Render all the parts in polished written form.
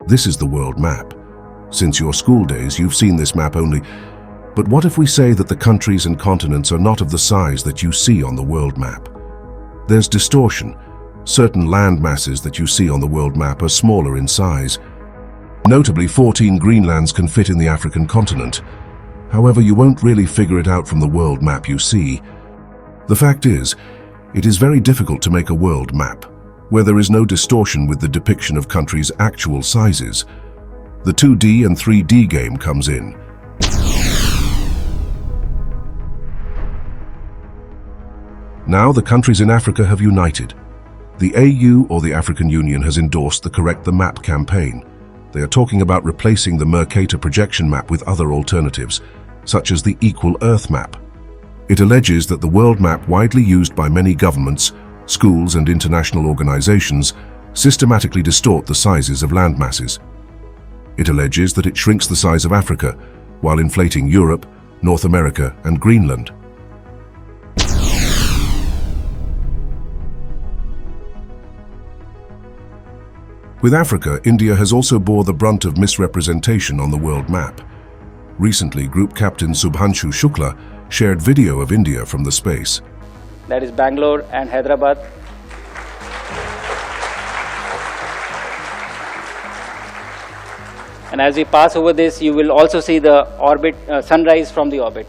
This is the world map. Since your school days, you've seen this map only. But what if we say that the countries and continents are not of the size that you see on the world map? There's distortion. Certain land masses that you see on the world map are smaller in size. Notably, 14 Greenlands can fit in the African continent. However, you won't really figure it out from the world map you see. The fact is, it is very difficult to make a world map where there is no distortion with the depiction of countries' actual sizes. The 2D and 3D game comes in. Now the countries in Africa have united. The AU, or the African Union, has endorsed the Correct the Map campaign. They are talking about replacing the Mercator projection map with other alternatives, such as the Equal Earth map. It alleges that the world map, widely used by many governments, schools and international organizations, systematically distort the sizes of land masses. It alleges that it shrinks the size of Africa, while inflating Europe, North America and Greenland. With Africa, India has also bore the brunt of misrepresentation on the world map. Recently, Group Captain Subhanshu Shukla shared video of India from the space. That is Bangalore and Hyderabad. And as we pass over this, you will also see the orbit, sunrise from the orbit.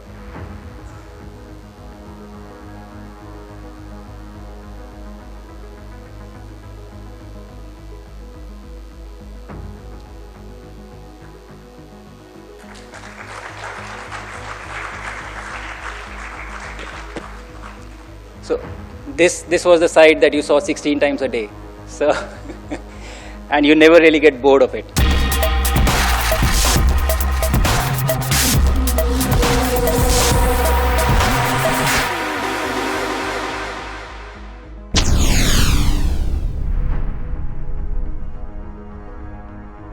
So this was the site that you saw 16 times a day. So and you never really get bored of it.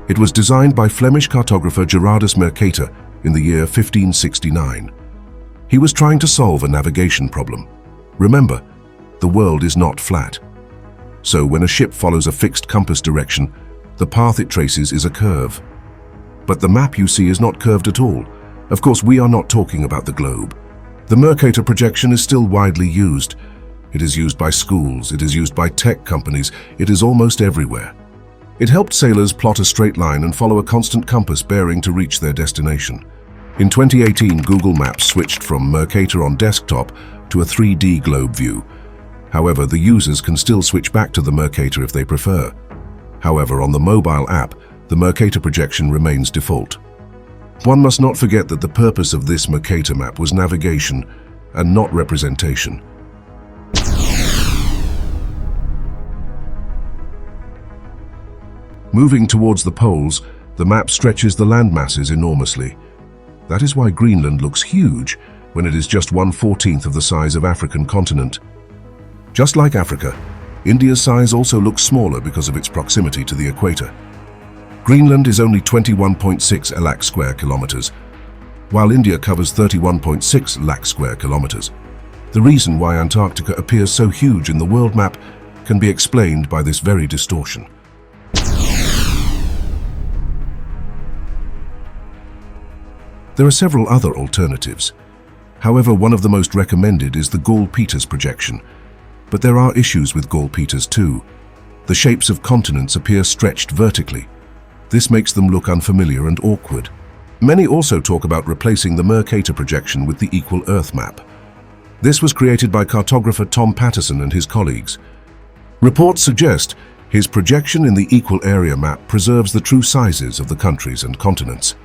It was designed by Flemish cartographer Gerardus Mercator in the year 1569. He was trying to solve a navigation problem. Remember, the world is not flat. So when a ship follows a fixed compass direction, the path it traces is a curve. But the map you see is not curved at all. Of course, we are not talking about the globe. The Mercator projection is still widely used. It is used by schools, it is used by tech companies, it is almost everywhere. It helped sailors plot a straight line and follow a constant compass bearing to reach their destination. In 2018, Google Maps switched from Mercator on desktop to a 3D globe view. However, the users can still switch back to the Mercator if they prefer. However, on the mobile app, the Mercator projection remains default. One must not forget that the purpose of this Mercator map was navigation and not representation. Moving towards the poles, the map stretches the land masses enormously. That is why Greenland looks huge when it is just 1/14 of the size of African continent. Just like Africa, India's size also looks smaller because of its proximity to the equator. Greenland is only 21.6 lakh square kilometers, while India covers 31.6 lakh square kilometers. The reason why Antarctica appears so huge in the world map can be explained by this very distortion. There are several other alternatives. However, one of the most recommended is the Gall-Peters projection. But there are issues with Gall-Peters too. The shapes of continents appear stretched vertically. This makes them look unfamiliar and awkward. Many also talk about replacing the Mercator projection with the Equal Earth map. This was created by cartographer Tom Patterson and his colleagues. Reports suggest his projection in the Equal Area map preserves the true sizes of the countries and continents.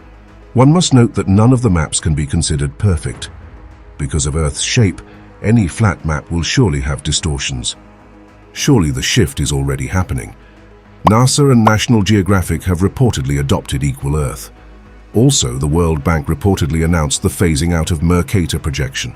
One must note that none of the maps can be considered perfect. Because of Earth's shape, any flat map will surely have distortions. Surely the shift is already happening. NASA and National Geographic have reportedly adopted Equal Earth. Also, the World Bank reportedly announced the phasing out of Mercator projection.